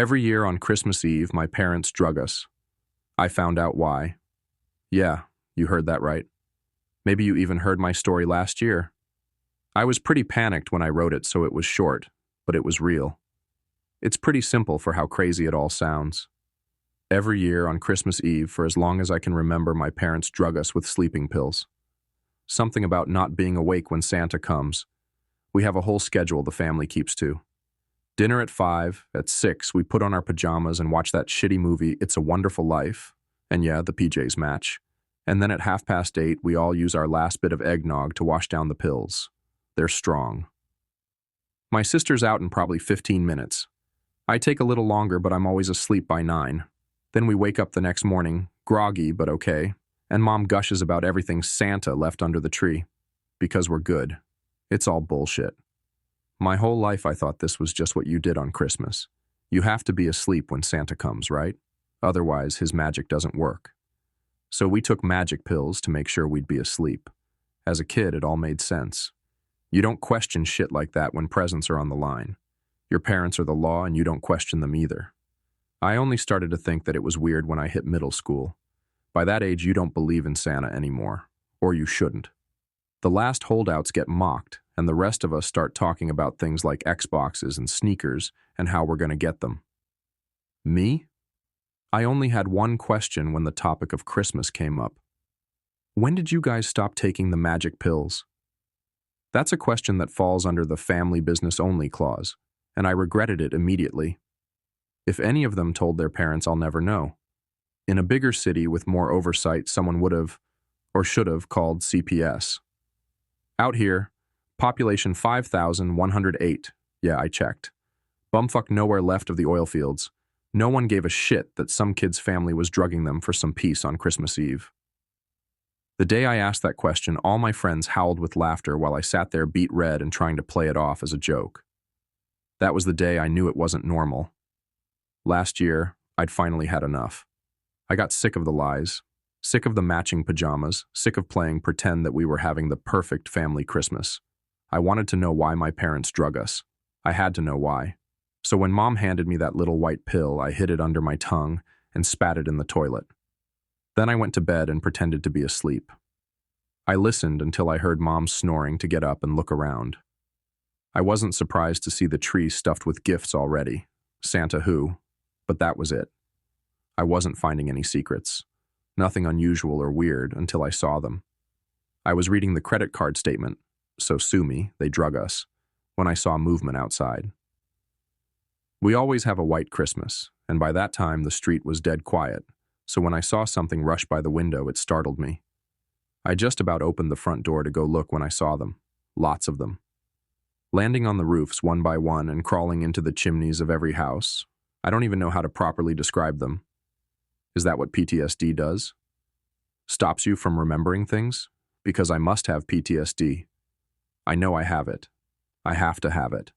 Every year on Christmas Eve, my parents drug us. I found out why. Yeah, you heard that right. Maybe you even heard my story last year. I was pretty panicked when I wrote it, so it was short, but it was real. It's pretty simple for how crazy it all sounds. Every year on Christmas Eve, for as long as I can remember, my parents drug us with sleeping pills. Something about not being awake when Santa comes. We have a whole schedule the family keeps to. Dinner at 5, at 6, we put on our pajamas and watch that shitty movie, It's a Wonderful Life. And yeah, the PJs match. And then at 8:30, we all use our last bit of eggnog to wash down the pills. They're strong. My sister's out in probably 15 minutes. I take a little longer, but I'm always asleep by 9. Then we wake up the next morning, groggy but okay, and Mom gushes about everything Santa left under the tree. Because we're good. It's all bullshit. My whole life I thought this was just what you did on Christmas. You have to be asleep when Santa comes, right? Otherwise, his magic doesn't work. So we took magic pills to make sure we'd be asleep. As a kid, it all made sense. You don't question shit like that when presents are on the line. Your parents are the law and you don't question them either. I only started to think that it was weird when I hit middle school. By that age, you don't believe in Santa anymore. Or you shouldn't. The last holdouts get mocked, and the rest of us start talking about things like Xboxes and sneakers and how we're going to get them. Me? I only had one question when the topic of Christmas came up. When did you guys stop taking the magic pills? That's a question that falls under the family business only clause, and I regretted it immediately. If any of them told their parents, I'll never know. In a bigger city with more oversight, someone would have, or should have, called CPS. Out here, population 5,108. Yeah, I checked. Bumfuck nowhere left of the oil fields. No one gave a shit that some kid's family was drugging them for some peace on Christmas Eve. The day I asked that question, all my friends howled with laughter while I sat there beat red and trying to play it off as a joke. That was the day I knew it wasn't normal. Last year, I'd finally had enough. I got sick of the lies, sick of the matching pajamas, sick of playing pretend that we were having the perfect family Christmas. I wanted to know why my parents drug us. I had to know why. So when Mom handed me that little white pill, I hid it under my tongue and spat it in the toilet. Then I went to bed and pretended to be asleep. I listened until I heard Mom snoring to get up and look around. I wasn't surprised to see the tree stuffed with gifts already. Santa who? But that was it. I wasn't finding any secrets. Nothing unusual or weird until I saw them. I was reading the credit card statement, so sue me, they drug us, when I saw movement outside. We always have a white Christmas, and by that time the street was dead quiet, so when I saw something rush by the window, it startled me. I just about opened the front door to go look when I saw them. Lots of them. Landing on the roofs one by one and crawling into the chimneys of every house. I don't even know how to properly describe them. Is that what PTSD does? Stops you from remembering things? Because I must have PTSD. I know I have it. I have to have it.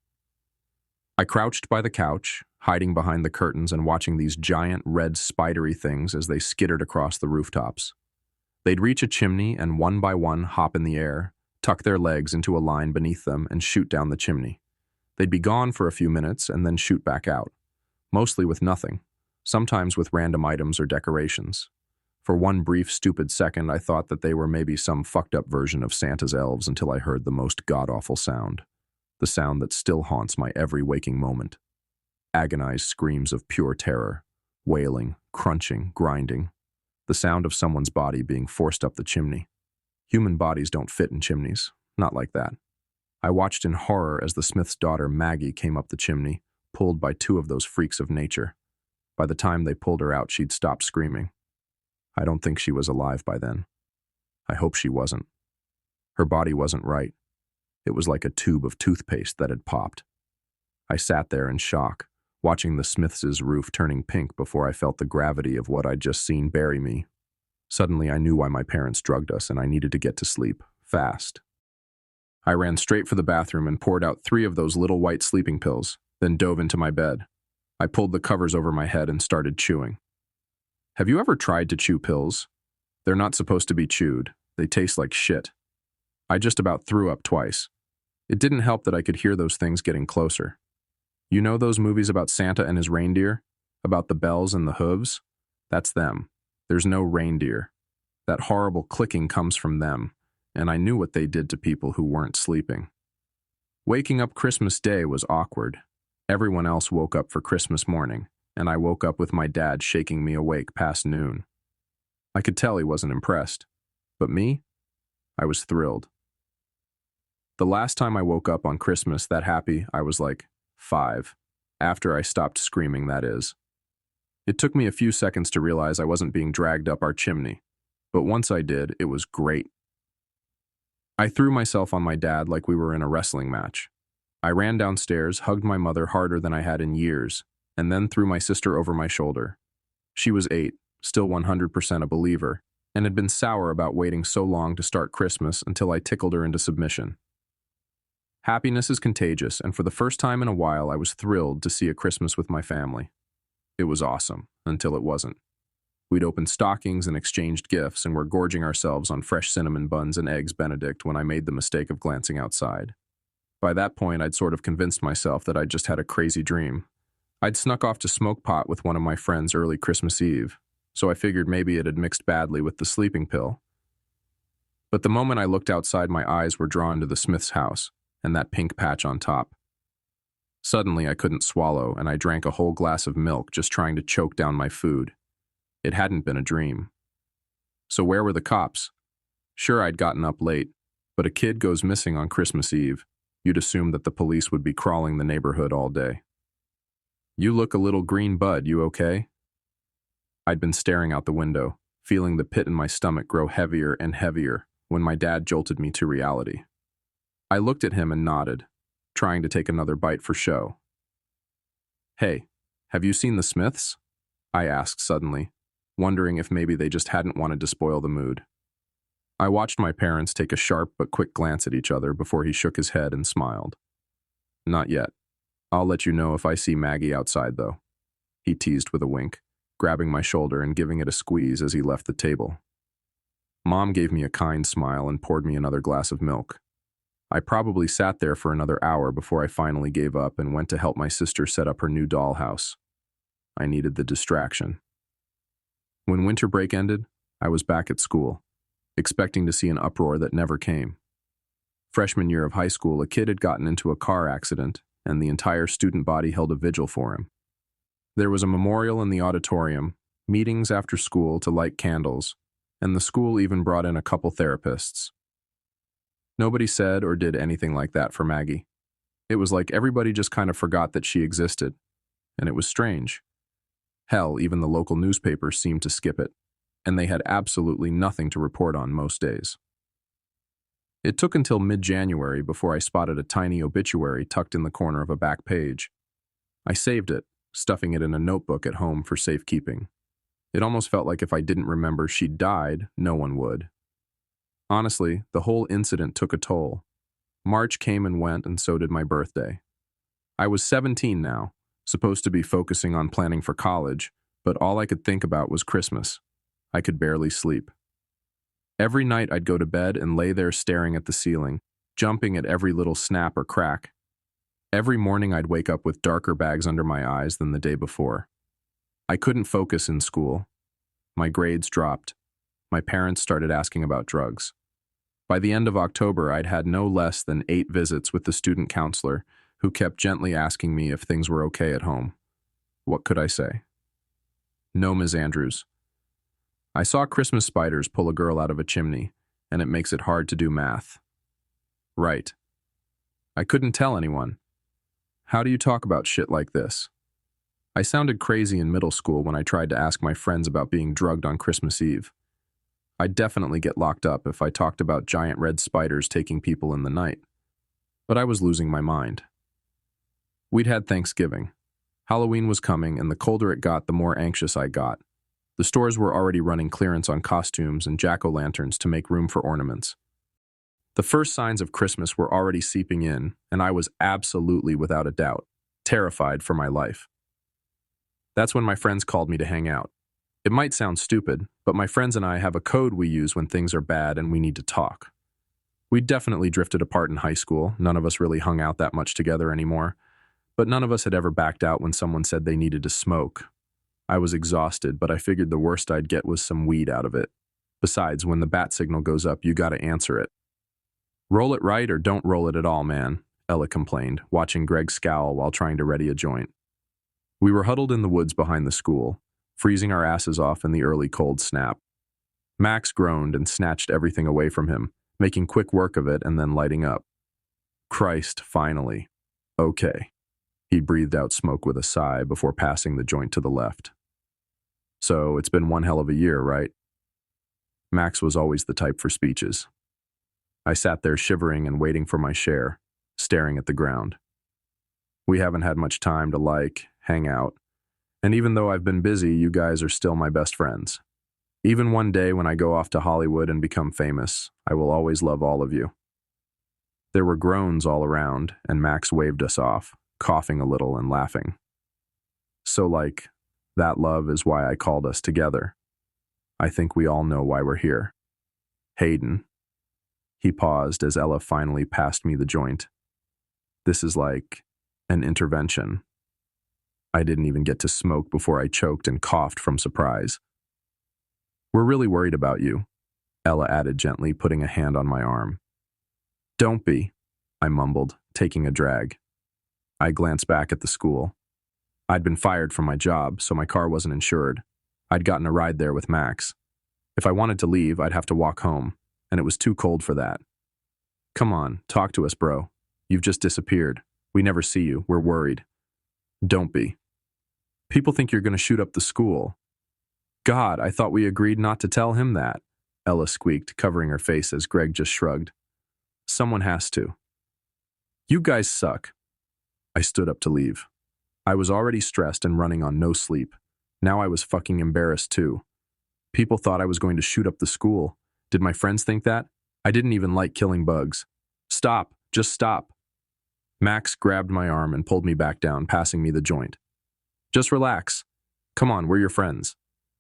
I crouched by the couch, hiding behind the curtains and watching these giant red spidery things as they skittered across the rooftops. They'd reach a chimney and one by one hop in the air, tuck their legs into a line beneath them and shoot down the chimney. They'd be gone for a few minutes and then shoot back out, mostly with nothing, sometimes with random items or decorations. For one brief, stupid second, I thought that they were maybe some fucked-up version of Santa's elves until I heard the most god-awful sound. The sound that still haunts my every waking moment. Agonized screams of pure terror, wailing, crunching, grinding. The sound of someone's body being forced up the chimney. Human bodies don't fit in chimneys, not like that. I watched in horror as the smith's daughter Maggie came up the chimney, pulled by two of those freaks of nature. By the time they pulled her out, she'd stopped screaming. I don't think she was alive by then. I hope she wasn't. Her body wasn't right. It was like a tube of toothpaste that had popped. I sat there in shock, watching the Smiths' roof turning pink before I felt the gravity of what I'd just seen bury me. Suddenly, I knew why my parents drugged us and I needed to get to sleep, fast. I ran straight for the bathroom and poured out 3 of those little white sleeping pills, then dove into my bed. I pulled the covers over my head and started chewing. Have you ever tried to chew pills? They're not supposed to be chewed. They taste like shit. I just about threw up twice. It didn't help that I could hear those things getting closer. You know those movies about Santa and his reindeer? About the bells and the hooves? That's them. There's no reindeer. That horrible clicking comes from them, and I knew what they did to people who weren't sleeping. Waking up Christmas Day was awkward. Everyone else woke up for Christmas morning, and I woke up with my dad shaking me awake past noon. I could tell he wasn't impressed. But me? I was thrilled. The last time I woke up on Christmas that happy, I was like 5. After I stopped screaming, that is. It took me a few seconds to realize I wasn't being dragged up our chimney, but once I did, it was great. I threw myself on my dad like we were in a wrestling match. I ran downstairs, hugged my mother harder than I had in years, and then threw my sister over my shoulder. She was 8, still 100% a believer, and had been sour about waiting so long to start Christmas until I tickled her into submission. Happiness is contagious, and for the first time in a while, I was thrilled to see a Christmas with my family. It was awesome, until it wasn't. We'd opened stockings and exchanged gifts, and were gorging ourselves on fresh cinnamon buns and eggs Benedict when I made the mistake of glancing outside. By that point, I'd sort of convinced myself that I'd just had a crazy dream. I'd snuck off to smoke pot with one of my friends early Christmas Eve, so I figured maybe it had mixed badly with the sleeping pill. But the moment I looked outside, my eyes were drawn to the Smith's house, and that pink patch on top. Suddenly, I couldn't swallow, and I drank a whole glass of milk just trying to choke down my food. It hadn't been a dream. So where were the cops? Sure, I'd gotten up late, but a kid goes missing on Christmas Eve. You'd assume that the police would be crawling the neighborhood all day. You look a little green, bud, you okay? I'd been staring out the window, feeling the pit in my stomach grow heavier and heavier when my dad jolted me to reality. I looked at him and nodded, trying to take another bite for show. Hey, have you seen the Smiths? I asked suddenly, wondering if maybe they just hadn't wanted to spoil the mood. I watched my parents take a sharp but quick glance at each other before he shook his head and smiled. Not yet. I'll let you know if I see Maggie outside, though, he teased with a wink, grabbing my shoulder and giving it a squeeze as he left the table. Mom gave me a kind smile and poured me another glass of milk. I probably sat there for another hour before I finally gave up and went to help my sister set up her new dollhouse. I needed the distraction. When winter break ended, I was back at school, expecting to see an uproar that never came. Freshman year of high school, a kid had gotten into a car accident, and the entire student body held a vigil for him. There was a memorial in the auditorium, meetings after school to light candles, and the school even brought in a couple therapists. Nobody said or did anything like that for Maggie. It was like everybody just kind of forgot that she existed, and it was strange. Hell, even the local newspapers seemed to skip it, and they had absolutely nothing to report on most days. It took until mid-January before I spotted a tiny obituary tucked in the corner of a back page. I saved it, stuffing it in a notebook at home for safekeeping. It almost felt like if I didn't remember she'd died, no one would. Honestly, the whole incident took a toll. March came and went, and so did my birthday. I was 17 now, supposed to be focusing on planning for college, but all I could think about was Christmas. I could barely sleep. Every night I'd go to bed and lay there staring at the ceiling, jumping at every little snap or crack. Every morning I'd wake up with darker bags under my eyes than the day before. I couldn't focus in school. My grades dropped. My parents started asking about drugs. By the end of October, I'd had no less than 8 visits with the student counselor, who kept gently asking me if things were okay at home. What could I say? No, Ms. Andrews. I saw Christmas spiders pull a girl out of a chimney, and it makes it hard to do math. Right. I couldn't tell anyone. How do you talk about shit like this? I sounded crazy in middle school when I tried to ask my friends about being drugged on Christmas Eve. I'd definitely get locked up if I talked about giant red spiders taking people in the night. But I was losing my mind. We'd had Thanksgiving. Halloween was coming, and the colder it got, the more anxious I got. The stores were already running clearance on costumes and jack-o'-lanterns to make room for ornaments. The first signs of Christmas were already seeping in, and I was absolutely, without a doubt, terrified for my life. That's when my friends called me to hang out. It might sound stupid, but my friends and I have a code we use when things are bad and we need to talk. We'd definitely drifted apart in high school. None of us really hung out that much together anymore. But none of us had ever backed out when someone said they needed to smoke. I was exhausted, but I figured the worst I'd get was some weed out of it. Besides, when the bat signal goes up, you gotta answer it. Roll it right or don't roll it at all, man, Ella complained, watching Greg scowl while trying to ready a joint. We were huddled in the woods behind the school, freezing our asses off in the early cold snap. Max groaned and snatched everything away from him, making quick work of it and then lighting up. Christ, finally. Okay. He breathed out smoke with a sigh before passing the joint to the left. So, it's been one hell of a year, right? Max was always the type for speeches. I sat there shivering and waiting for my share, staring at the ground. We haven't had much time to hang out. And even though I've been busy, you guys are still my best friends. Even one day when I go off to Hollywood and become famous, I will always love all of you. There were groans all around, and Max waved us off, coughing a little and laughing. So that love is why I called us together. I think we all know why we're here. Hayden. He paused as Ella finally passed me the joint. This is like an intervention. I didn't even get to smoke before I choked and coughed from surprise. We're really worried about you, Ella added gently, putting a hand on my arm. Don't be, I mumbled, taking a drag. I glanced back at the school. I'd been fired from my job, so my car wasn't insured. I'd gotten a ride there with Max. If I wanted to leave, I'd have to walk home, and it was too cold for that. Come on, talk to us, bro. You've just disappeared. We never see you. We're worried. Don't be. People think you're going to shoot up the school. God, I thought we agreed not to tell him that, Ella squeaked, covering her face as Greg just shrugged. Someone has to. You guys suck. I stood up to leave. I was already stressed and running on no sleep. Now I was fucking embarrassed too. People thought I was going to shoot up the school. Did my friends think that? I didn't even like killing bugs. Stop. Just stop. Max grabbed my arm and pulled me back down, passing me the joint. Just relax. Come on, we're your friends.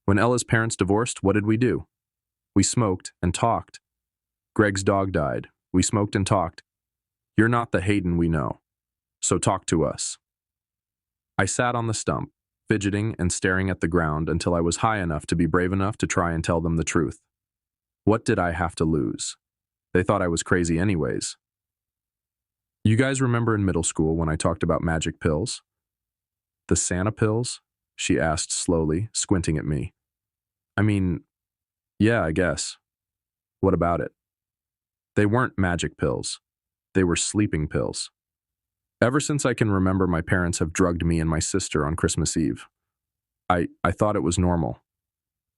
When Ella's parents divorced, what did we do? We smoked and talked. Greg's dog died. We smoked and talked. You're not the Hayden we know. So talk to us. I sat on the stump, fidgeting and staring at the ground until I was high enough to be brave enough to try and tell them the truth. What did I have to lose? They thought I was crazy anyways. You guys remember in middle school when I talked about magic pills? The Santa pills? She asked slowly, squinting at me. I mean, yeah, I guess. What about it? They weren't magic pills. They were sleeping pills. Ever since I can remember, my parents have drugged me and my sister on Christmas Eve. I thought it was normal.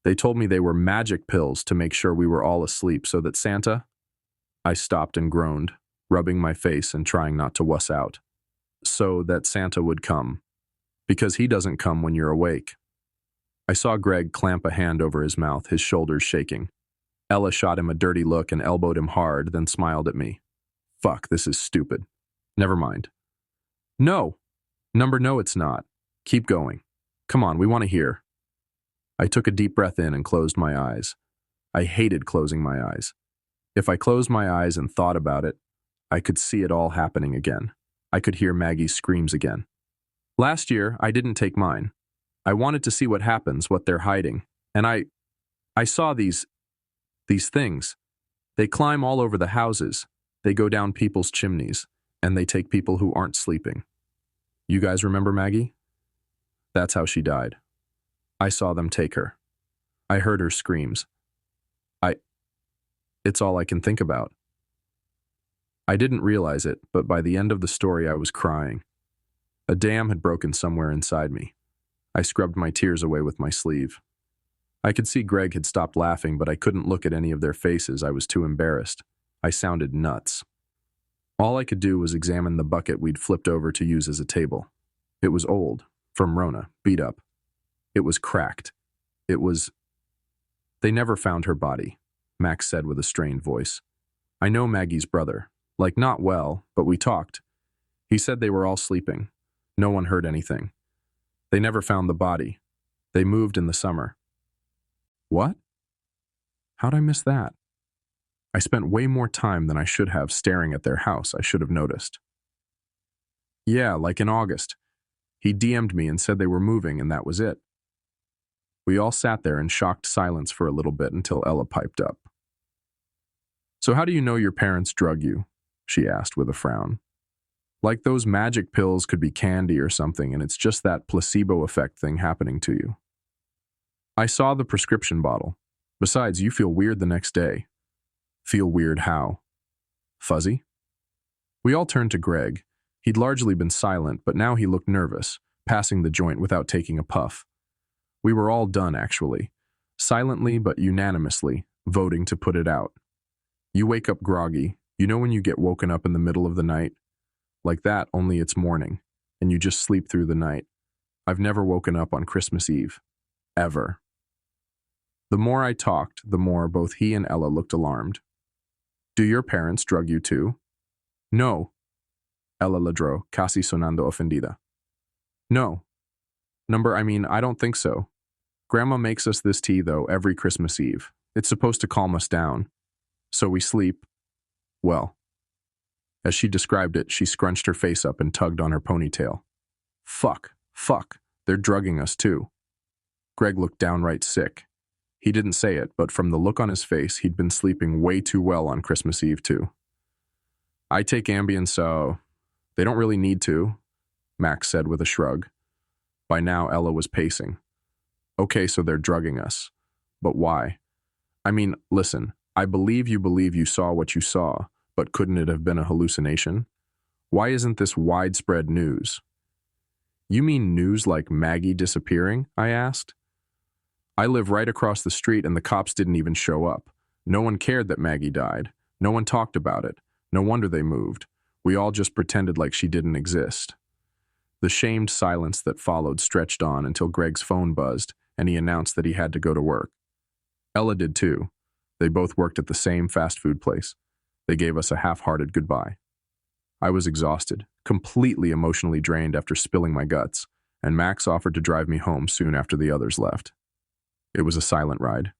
They told me they were magic pills to make sure we were all asleep so that Santa... I stopped and groaned, rubbing my face and trying not to wuss out. So that Santa would come. Because he doesn't come when you're awake. I saw Greg clamp a hand over his mouth, his shoulders shaking. Ella shot him a dirty look and elbowed him hard, then smiled at me. Fuck, this is stupid. Never mind. No. No, it's not. Keep going. Come on, we want to hear. I took a deep breath in and closed my eyes. I hated closing my eyes. If I closed my eyes and thought about it, I could see it all happening again. I could hear Maggie's screams again. Last year, I didn't take mine. I wanted to see what happens, what they're hiding. And I saw these things. They climb all over the houses. They go down people's chimneys. And they take people who aren't sleeping. You guys remember Maggie? That's how she died. I saw them take her. I heard her screams. It's all I can think about. I didn't realize it, but by the end of the story I was crying. A dam had broken somewhere inside me. I scrubbed my tears away with my sleeve. I could see Greg had stopped laughing, but I couldn't look at any of their faces. I was too embarrassed. I sounded nuts. All I could do was examine the bucket we'd flipped over to use as a table. It was old, from Rona, beat up. It was cracked. They never found her body, Max said with a strained voice. I know Maggie's brother. Not well, but we talked. He said they were all sleeping. No one heard anything. They never found the body. They moved in the summer. What? How'd I miss that? I spent way more time than I should have staring at their house. I should have noticed. Yeah, like in August. He DM'd me and said they were moving, and that was it. We all sat there in shocked silence for a little bit until Ella piped up. So how do you know your parents drug you? She asked with a frown. Like those magic pills could be candy or something, and it's just that placebo effect thing happening to you. I saw the prescription bottle. Besides, you feel weird the next day. Feel weird how? Fuzzy? We all turned to Greg. He'd largely been silent, but now he looked nervous, passing the joint without taking a puff. We were all done, actually. Silently but unanimously, voting to put it out. You wake up groggy. You know when you get woken up in the middle of the night? Like that, only it's morning, and you just sleep through the night. I've never woken up on Christmas Eve. Ever. The more I talked, the more both he and Ella looked alarmed. Do your parents drug you too? No. Ella ladró, casi sonando ofendida. No. I don't think so. Grandma makes us this tea, though, every Christmas Eve. It's supposed to calm us down. So we sleep, well. As she described it, she scrunched her face up and tugged on her ponytail. Fuck, they're drugging us too. Greg looked downright sick. He didn't say it, but from the look on his face, he'd been sleeping way too well on Christmas Eve too. I take Ambien, so they don't really need to, Max said with a shrug. By now, Ella was pacing. Okay, so they're drugging us. But why? Listen, I believe you saw what you saw, but couldn't it have been a hallucination? Why isn't this widespread news? You mean news like Maggie disappearing? I asked. I live right across the street and the cops didn't even show up. No one cared that Maggie died. No one talked about it. No wonder they moved. We all just pretended like she didn't exist. The shamed silence that followed stretched on until Greg's phone buzzed and he announced that he had to go to work. Ella did too. They both worked at the same fast food place. They gave us a half-hearted goodbye. I was exhausted, completely emotionally drained after spilling my guts, and Max offered to drive me home soon after the others left. It was a silent ride.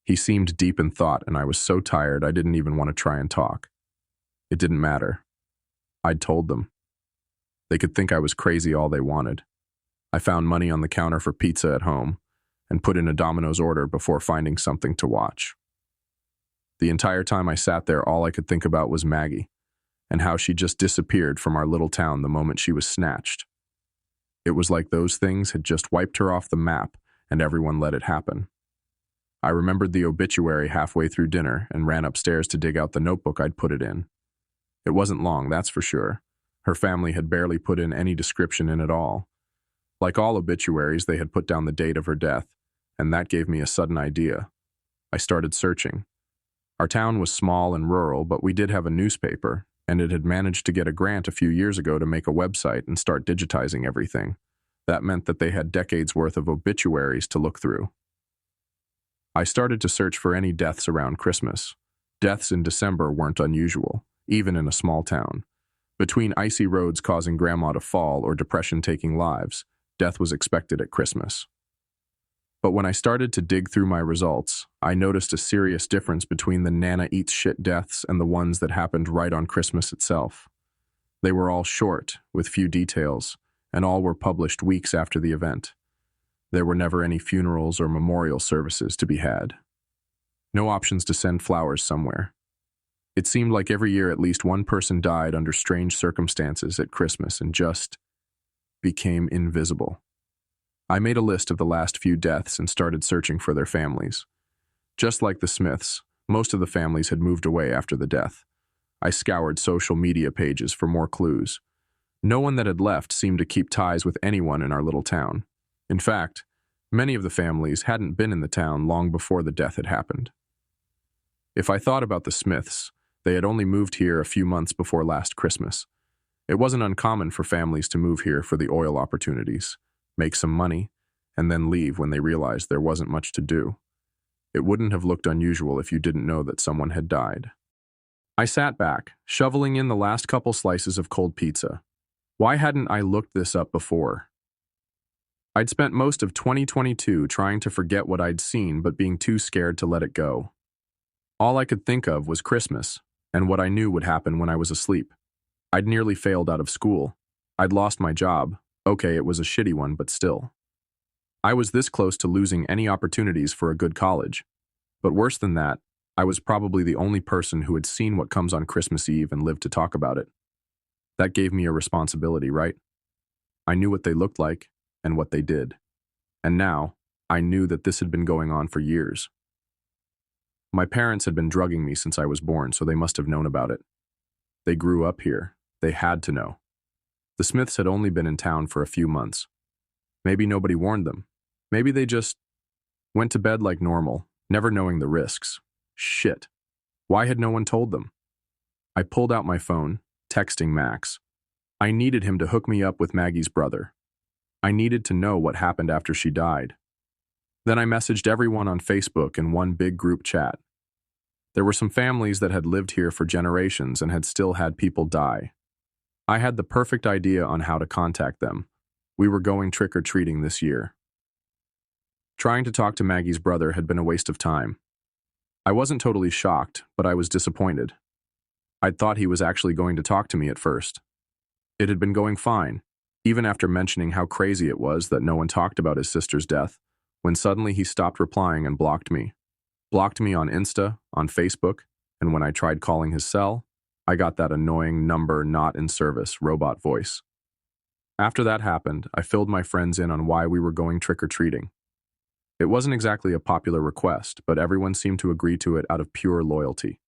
He seemed deep in thought, and I was so tired I didn't even want to try and talk. It didn't matter. I'd told them. They could think I was crazy all they wanted. I found money on the counter for pizza at home and put in a Domino's order before finding something to watch. The entire time I sat there, all I could think about was Maggie and how she just disappeared from our little town the moment she was snatched. It was like those things had just wiped her off the map and everyone let it happen. I remembered the obituary halfway through dinner and ran upstairs to dig out the notebook I'd put it in. It wasn't long, that's for sure. Her family had barely put in any description in at all. Like all obituaries, they had put down the date of her death, and that gave me a sudden idea. I started searching. Our town was small and rural, but we did have a newspaper, and it had managed to get a grant a few years ago to make a website and start digitizing everything. That meant that they had decades worth of obituaries to look through. I started to search for any deaths around Christmas. Deaths in December weren't unusual, even in a small town. Between icy roads causing grandma to fall or depression taking lives, death was expected at Christmas. But when I started to dig through my results, I noticed a serious difference between the Nana eats shit deaths and the ones that happened right on Christmas itself. They were all short, with few details, and all were published weeks after the event. There were never any funerals or memorial services to be had. No options to send flowers somewhere. It seemed like every year at least one person died under strange circumstances at Christmas and just became invisible. I made a list of the last few deaths and started searching for their families. Just like the Smiths, most of the families had moved away after the death. I scoured social media pages for more clues. No one that had left seemed to keep ties with anyone in our little town. In fact, many of the families hadn't been in the town long before the death had happened. If I thought about the Smiths, they had only moved here a few months before last Christmas. It wasn't uncommon for families to move here for the oil opportunities, make some money, and then leave when they realized there wasn't much to do. It wouldn't have looked unusual if you didn't know that someone had died. I sat back, shoveling in the last couple slices of cold pizza. Why hadn't I looked this up before? I'd spent most of 2022 trying to forget what I'd seen but being too scared to let it go. All I could think of was Christmas and what I knew would happen when I was asleep. I'd nearly failed out of school. I'd lost my job. Okay, it was a shitty one, but still. I was this close to losing any opportunities for a good college. But worse than that, I was probably the only person who had seen what comes on Christmas Eve and lived to talk about it. That gave me a responsibility, right? I knew what they looked like and what they did. And now, I knew that this had been going on for years. My parents had been drugging me since I was born, so they must have known about it. They grew up here. They had to know. The Smiths had only been in town for a few months. Maybe nobody warned them. Maybe they just went to bed like normal, never knowing the risks. Shit. Why had no one told them? I pulled out my phone, texting Max. I needed him to hook me up with Maggie's brother. I needed to know what happened after she died. Then I messaged everyone on Facebook in one big group chat. There were some families that had lived here for generations and had still had people die. I had the perfect idea on how to contact them. We were going trick-or-treating this year. Trying to talk to Maggie's brother had been a waste of time. I wasn't totally shocked, but I was disappointed. I'd thought he was actually going to talk to me at first. It had been going fine, even after mentioning how crazy it was that no one talked about his sister's death, when suddenly he stopped replying and blocked me. Blocked me on Insta, on Facebook, and when I tried calling his cell, I got that annoying number not in service robot voice. After that happened, I filled my friends in on why we were going trick-or-treating. It wasn't exactly a popular request, but everyone seemed to agree to it out of pure loyalty.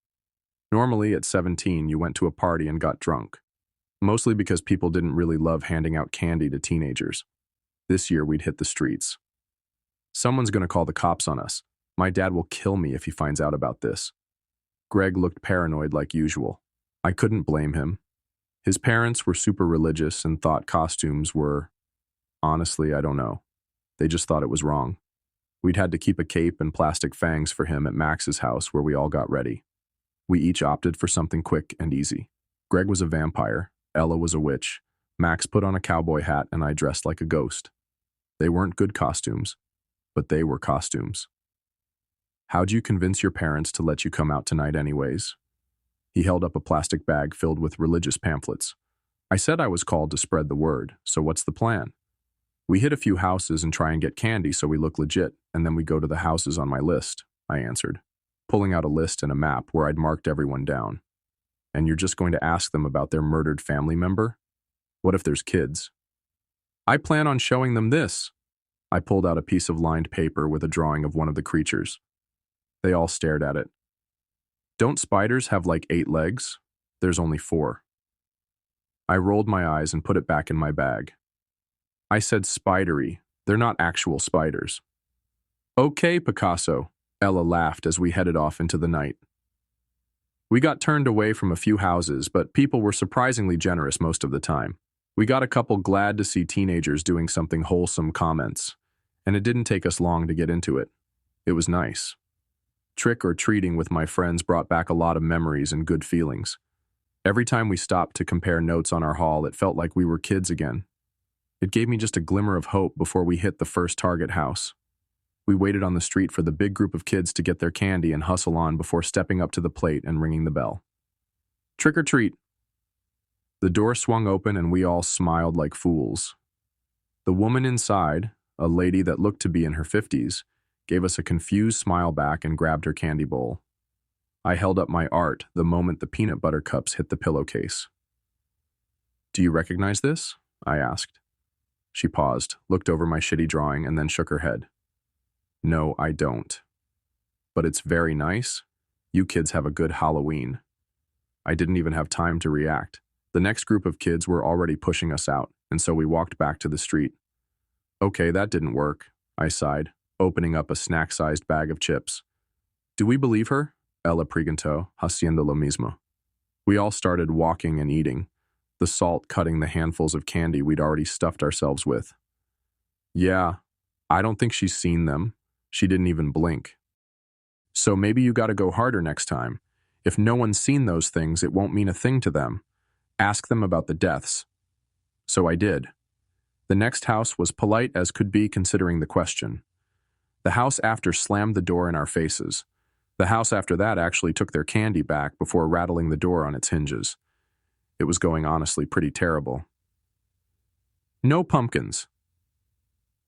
Normally, at 17, you went to a party and got drunk. Mostly because people didn't really love handing out candy to teenagers. This year, we'd hit the streets. Someone's gonna call the cops on us. My dad will kill me if he finds out about this. Greg looked paranoid like usual. I couldn't blame him. His parents were super religious and thought costumes were... Honestly, I don't know. They just thought it was wrong. We'd had to keep a cape and plastic fangs for him at Max's house where we all got ready. We each opted for something quick and easy. Greg was a vampire, Ella was a witch, Max put on a cowboy hat, and I dressed like a ghost. They weren't good costumes, but they were costumes. How'd you convince your parents to let you come out tonight anyways? He held up a plastic bag filled with religious pamphlets. I said I was called to spread the word, so what's the plan? We hit a few houses and try and get candy so we look legit, and then we go to the houses on my list, I answered, pulling out a list and a map where I'd marked everyone down. And you're just going to ask them about their murdered family member? What if there's kids? I plan on showing them this. I pulled out a piece of lined paper with a drawing of one of the creatures. They all stared at it. Don't spiders have like 8 legs? There's only 4. I rolled my eyes and put it back in my bag. I said spidery. They're not actual spiders. Okay, Picasso, Ella laughed as we headed off into the night. We got turned away from a few houses, but people were surprisingly generous most of the time. We got a couple glad to see teenagers doing something wholesome comments, and it didn't take us long to get into it. It was nice. Trick-or-treating with my friends brought back a lot of memories and good feelings. Every time we stopped to compare notes on our haul, it felt like we were kids again. It gave me just a glimmer of hope before we hit the first target house. We waited on the street for the big group of kids to get their candy and hustle on before stepping up to the plate and ringing the bell. Trick or treat. The door swung open and we all smiled like fools. The woman inside, a lady that looked to be in her 50s, gave us a confused smile back and grabbed her candy bowl. I held up my art the moment the peanut butter cups hit the pillowcase. Do you recognize this? I asked. She paused, looked over my shitty drawing, and then shook her head. No, I don't. But it's very nice. You kids have a good Halloween. I didn't even have time to react. The next group of kids were already pushing us out, and so we walked back to the street. Okay, that didn't work, I sighed, opening up a snack-sized bag of chips. Do we believe her? Ella preguntó, haciendo lo mismo. We all started walking and eating, the salt cutting the handfuls of candy we'd already stuffed ourselves with. Yeah, I don't think she's seen them. She didn't even blink. So maybe you gotta go harder next time. If no one's seen those things, it won't mean a thing to them. Ask them about the deaths. So I did. The next house was polite as could be considering the question. The house after slammed the door in our faces. The house after that actually took their candy back before rattling the door on its hinges. It was going honestly pretty terrible. No pumpkins.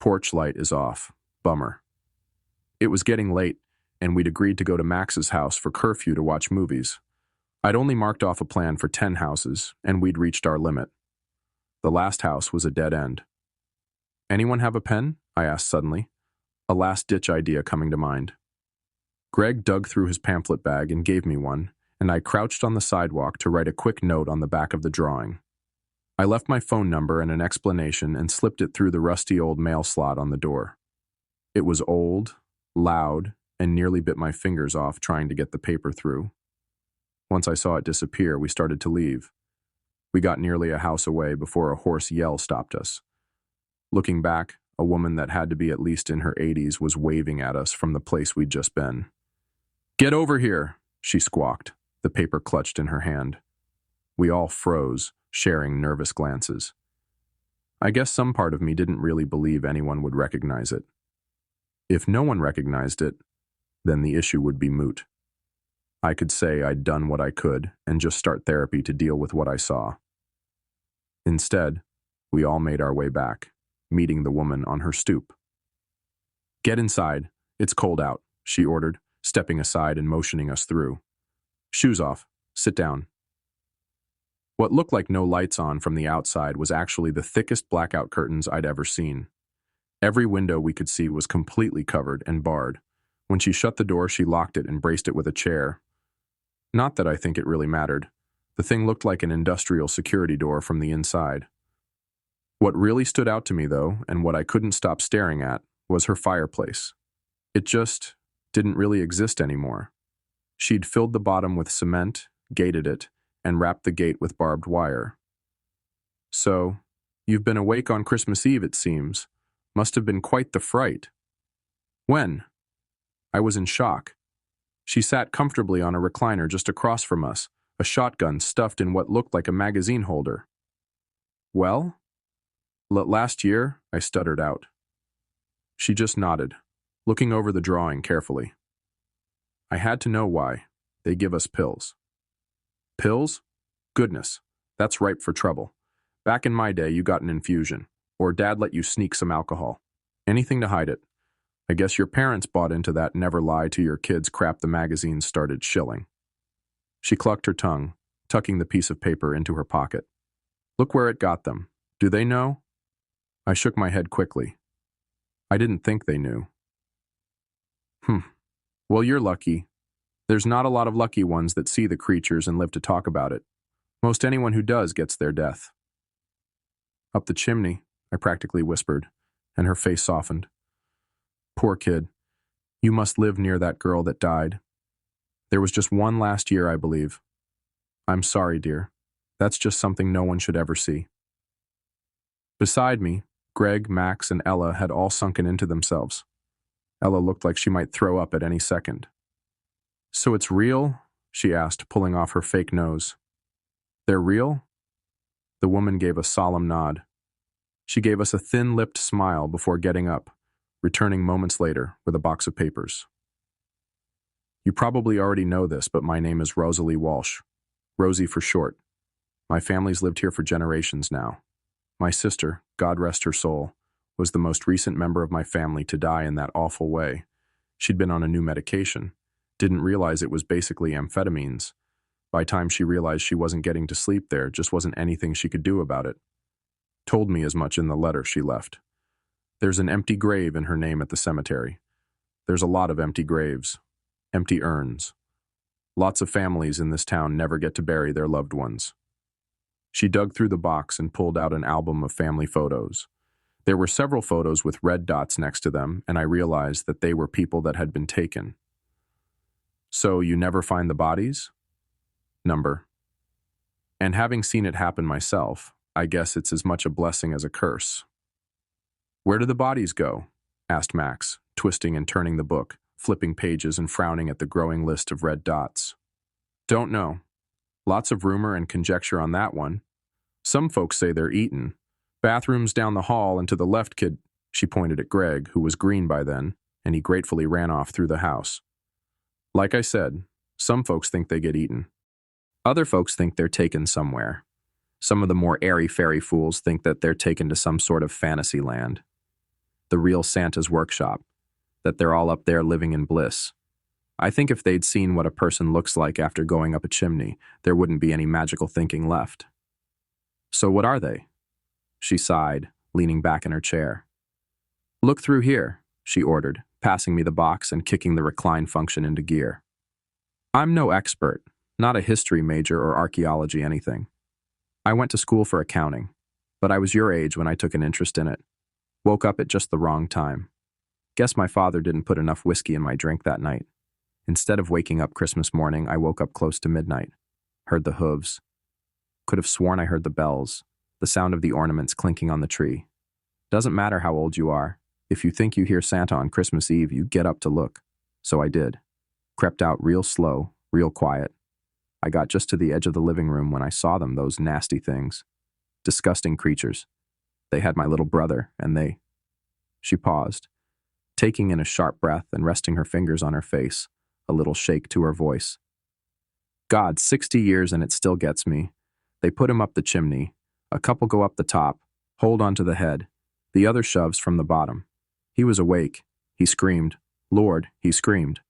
Porch light is off. Bummer. It was getting late, and we'd agreed to go to Max's house for curfew to watch movies. I'd only marked off a plan for 10 houses, and we'd reached our limit. The last house was a dead end. Anyone have a pen? I asked suddenly, a last-ditch idea coming to mind. Greg dug through his pamphlet bag and gave me one, and I crouched on the sidewalk to write a quick note on the back of the drawing. I left my phone number and an explanation and slipped it through the rusty old mail slot on the door. It was old, loud, and nearly bit my fingers off trying to get the paper through. Once I saw it disappear, we started to leave. We got nearly a house away before a hoarse yell stopped us. Looking back, a woman that had to be at least in her 80s was waving at us from the place we'd just been. "Get over here," she squawked, the paper clutched in her hand. We all froze, sharing nervous glances. I guess some part of me didn't really believe anyone would recognize it. If no one recognized it, then the issue would be moot. I could say I'd done what I could and just start therapy to deal with what I saw. Instead, we all made our way back, meeting the woman on her stoop. "Get inside. It's cold out," she ordered, stepping aside and motioning us through. "Shoes off. Sit down." What looked like no lights on from the outside was actually the thickest blackout curtains I'd ever seen. Every window we could see was completely covered and barred. When she shut the door, she locked it and braced it with a chair. Not that I think it really mattered. The thing looked like an industrial security door from the inside. What really stood out to me, though, and what I couldn't stop staring at, was her fireplace. It just didn't really exist anymore. She'd filled the bottom with cement, gated it, and wrapped the gate with barbed wire. "So, you've been awake on Christmas Eve, it seems. Must have been quite the fright." "When?" I was in shock. She sat comfortably on a recliner just across from us, a shotgun stuffed in what looked like a magazine holder. "Well?" "Last year," I stuttered out. She just nodded, looking over the drawing carefully. I had to know why. They give us pills. Pills? Goodness, that's ripe for trouble. Back in my day, you got an infusion, or Dad let you sneak some alcohol. Anything to hide it. I guess your parents bought into that never lie to your kids crap the magazines started shilling. She clucked her tongue, tucking the piece of paper into her pocket. "Look where it got them. Do they know?" I shook my head quickly. I didn't think they knew. Well, you're lucky. There's not a lot of lucky ones that see the creatures and live to talk about it. Most anyone who does gets their death." "Up the chimney," I practically whispered, and her face softened. "Poor kid. You must live near that girl that died. There was just one last year, I believe. I'm sorry, dear. That's just something no one should ever see." Beside me, Greg, Max, and Ella had all sunken into themselves. Ella looked like she might throw up at any second. "So it's real?" she asked, pulling off her fake nose. "They're real?" The woman gave a solemn nod. She gave us a thin-lipped smile before getting up, returning moments later with a box of papers. "You probably already know this, but my name is Rosalie Walsh. Rosie for short. My family's lived here for generations now. My sister, God rest her soul, was the most recent member of my family to die in that awful way. She'd been on a new medication. Didn't realize it was basically amphetamines. By the time she realized she wasn't getting to sleep there, just wasn't anything she could do about it. Told me as much in the letter she left. There's an empty grave in her name at the cemetery. There's a lot of empty graves. Empty urns. Lots of families in this town never get to bury their loved ones." She dug through the box and pulled out an album of family photos. There were several photos with red dots next to them, and I realized that they were people that had been taken. "So you never find the bodies?" "Number. And having seen it happen myself, I guess it's as much a blessing as a curse." "Where do the bodies go?" asked Max, twisting and turning the book, flipping pages and frowning at the growing list of red dots. "Don't know. Lots of rumor and conjecture on that one. Some folks say they're eaten. Bathrooms down the hall and to the left, kid." She pointed at Greg, who was green by then, and he gratefully ran off through the house. "Like I said, some folks think they get eaten. Other folks think they're taken somewhere. Some of the more airy-fairy fools think that they're taken to some sort of fantasy land, the real Santa's workshop, that they're all up there living in bliss. I think if they'd seen what a person looks like after going up a chimney, there wouldn't be any magical thinking left. So what are they? She sighed, leaning back in her chair. Look through here, she ordered, passing me the box and kicking the recline function into gear. I'm no expert, not a history major or archaeology anything. I went to school for accounting, but I was your age when I took an interest in it. Woke up at just the wrong time. Guess my father didn't put enough whiskey in my drink that night. Instead of waking up Christmas morning, I woke up close to midnight. Heard the hooves. Could have sworn I heard the bells, the sound of the ornaments clinking on the tree. Doesn't matter how old you are. If you think you hear Santa on Christmas Eve, you get up to look. So I did. Crept out real slow, real quiet. I got just to the edge of the living room when I saw them, those nasty things. Disgusting creatures. They had my little brother, and they... She paused, taking in a sharp breath and resting her fingers on her face, a little shake to her voice. God, 60 years and it still gets me. They put him up the chimney. A couple go up the top, hold onto the head. The other shoves from the bottom. He was awake. He screamed. Lord, he screamed.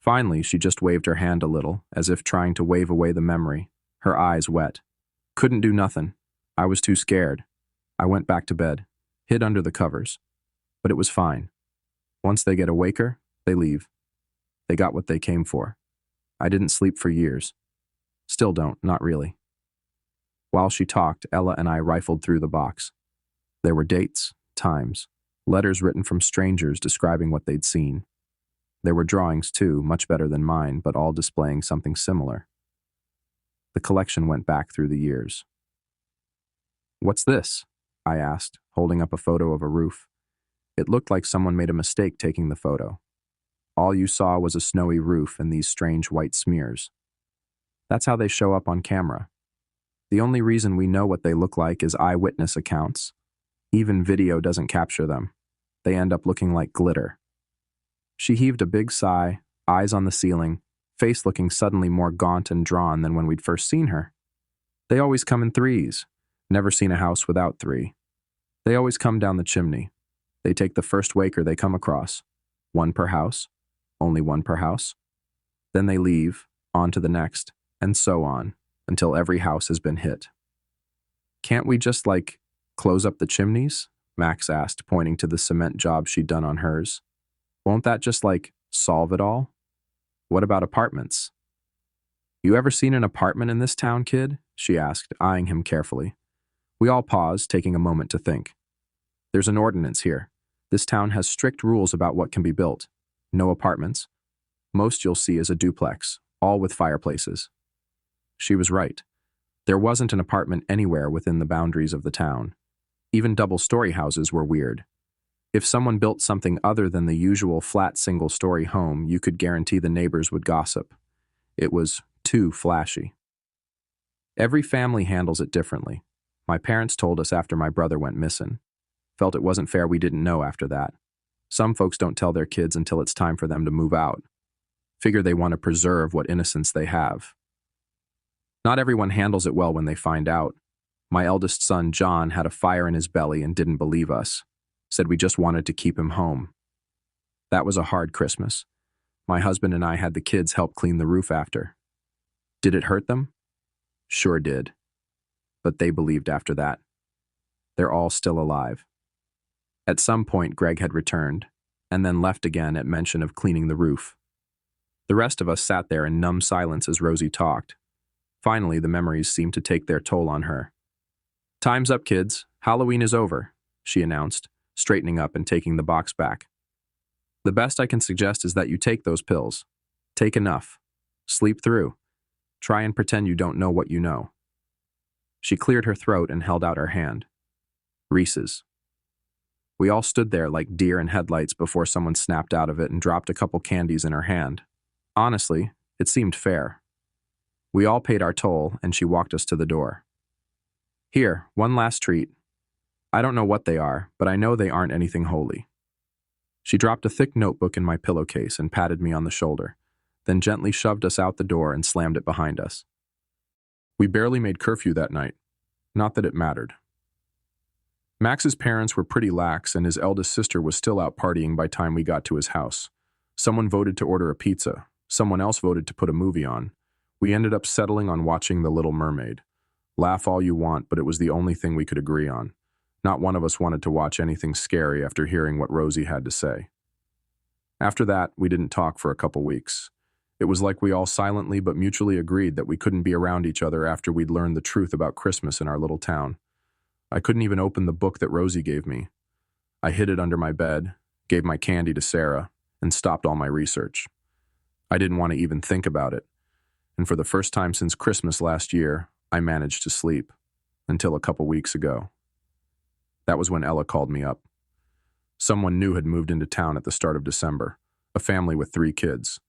Finally, she just waved her hand a little, as if trying to wave away the memory, her eyes wet. Couldn't do nothing. I was too scared. I went back to bed, hid under the covers. But it was fine. Once they get awaker, they leave. They got what they came for. I didn't sleep for years. Still don't, not really. While she talked, Ella and I rifled through the box. There were dates, times, letters written from strangers describing what they'd seen. There were drawings too, much better than mine, but all displaying something similar. The collection went back through the years. What's this? I asked, holding up a photo of a roof. It looked like someone made a mistake taking the photo. All you saw was a snowy roof and these strange white smears. That's how they show up on camera. The only reason we know what they look like is eyewitness accounts. Even video doesn't capture them. They end up looking like glitter. She heaved a big sigh, eyes on the ceiling, face looking suddenly more gaunt and drawn than when we'd first seen her. They always come in threes. Never seen a house without three. They always come down the chimney. They take the first waker they come across. One per house. Only one per house. Then they leave, on to the next, and so on, until every house has been hit. Can't we just, close up the chimneys? Max asked, pointing to the cement job she'd done on hers. Won't that just, solve it all? What about apartments? You ever seen an apartment in this town, kid? She asked, eyeing him carefully. We all paused, taking a moment to think. There's an ordinance here. This town has strict rules about what can be built. No apartments. Most you'll see is a duplex, all with fireplaces. She was right. There wasn't an apartment anywhere within the boundaries of the town. Even double-story houses were weird. If someone built something other than the usual flat single-story home, you could guarantee the neighbors would gossip. It was too flashy. Every family handles it differently. My parents told us after my brother went missing. Felt it wasn't fair we didn't know after that. Some folks don't tell their kids until it's time for them to move out. Figure they want to preserve what innocence they have. Not everyone handles it well when they find out. My eldest son, John, had a fire in his belly and didn't believe us. Said we just wanted to keep him home. That was a hard Christmas. My husband and I had the kids help clean the roof after. Did it hurt them? Sure did. But they believed after that. They're all still alive. At some point, Greg had returned, and then left again at mention of cleaning the roof. The rest of us sat there in numb silence as Rosie talked. Finally, the memories seemed to take their toll on her. Time's up, kids. Halloween is over, she announced, straightening up and taking the box back. The best I can suggest is that you take those pills. Take enough. Sleep through. Try and pretend you don't know what you know. She cleared her throat and held out her hand. Reese's. We all stood there like deer in headlights before someone snapped out of it and dropped a couple candies in her hand. Honestly, it seemed fair. We all paid our toll, and she walked us to the door. Here, one last treat. I don't know what they are, but I know they aren't anything holy. She dropped a thick notebook in my pillowcase and patted me on the shoulder, then gently shoved us out the door and slammed it behind us. We barely made curfew that night. Not that it mattered. Max's parents were pretty lax, and his eldest sister was still out partying by time we got to his house. Someone voted to order a pizza. Someone else voted to put a movie on. We ended up settling on watching The Little Mermaid. Laugh all you want, but it was the only thing we could agree on. Not one of us wanted to watch anything scary after hearing what Rosie had to say. After that, we didn't talk for a couple weeks. It was like we all silently but mutually agreed that we couldn't be around each other after we'd learned the truth about Christmas in our little town. I couldn't even open the book that Rosie gave me. I hid it under my bed, gave my candy to Sarah, and stopped all my research. I didn't want to even think about it. And for the first time since Christmas last year, I managed to sleep. Until a couple weeks ago. That was when Ella called me up. Someone new had moved into town at the start of December, a family with 3 kids.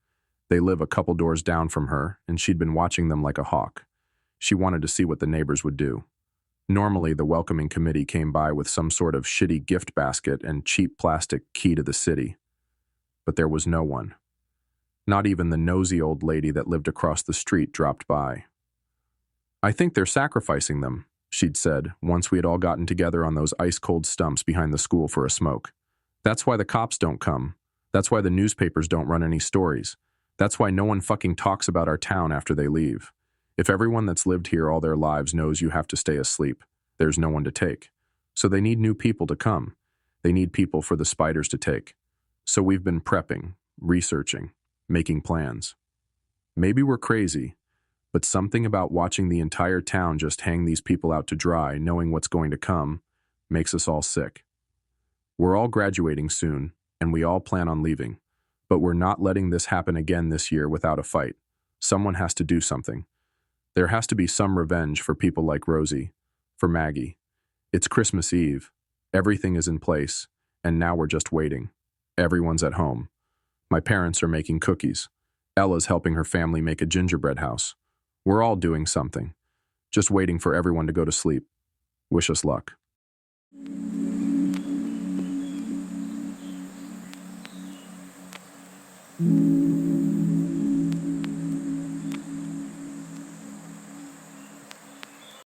They live a couple doors down from her, and she'd been watching them like a hawk. She wanted to see what the neighbors would do. Normally, the welcoming committee came by with some sort of shitty gift basket and cheap plastic key to the city. But there was no one. Not even the nosy old lady that lived across the street dropped by. "I think they're sacrificing them," she'd said, once we had all gotten together on those ice-cold stumps behind the school for a smoke. "That's why the cops don't come. That's why the newspapers don't run any stories. That's why no one fucking talks about our town after they leave. If everyone that's lived here all their lives knows you have to stay asleep, there's no one to take. So they need new people to come. They need people for the spiders to take. So we've been prepping, researching, making plans. Maybe we're crazy, but something about watching the entire town just hang these people out to dry, knowing what's going to come, makes us all sick. We're all graduating soon, and we all plan on leaving. But we're not letting this happen again this year without a fight. Someone has to do something. There has to be some revenge for people like Rosie, for Maggie. It's Christmas Eve. Everything is in place, and now we're just waiting. Everyone's at home. My parents are making cookies. Ella's helping her family make a gingerbread house. We're all doing something. Just waiting for everyone to go to sleep. Wish us luck."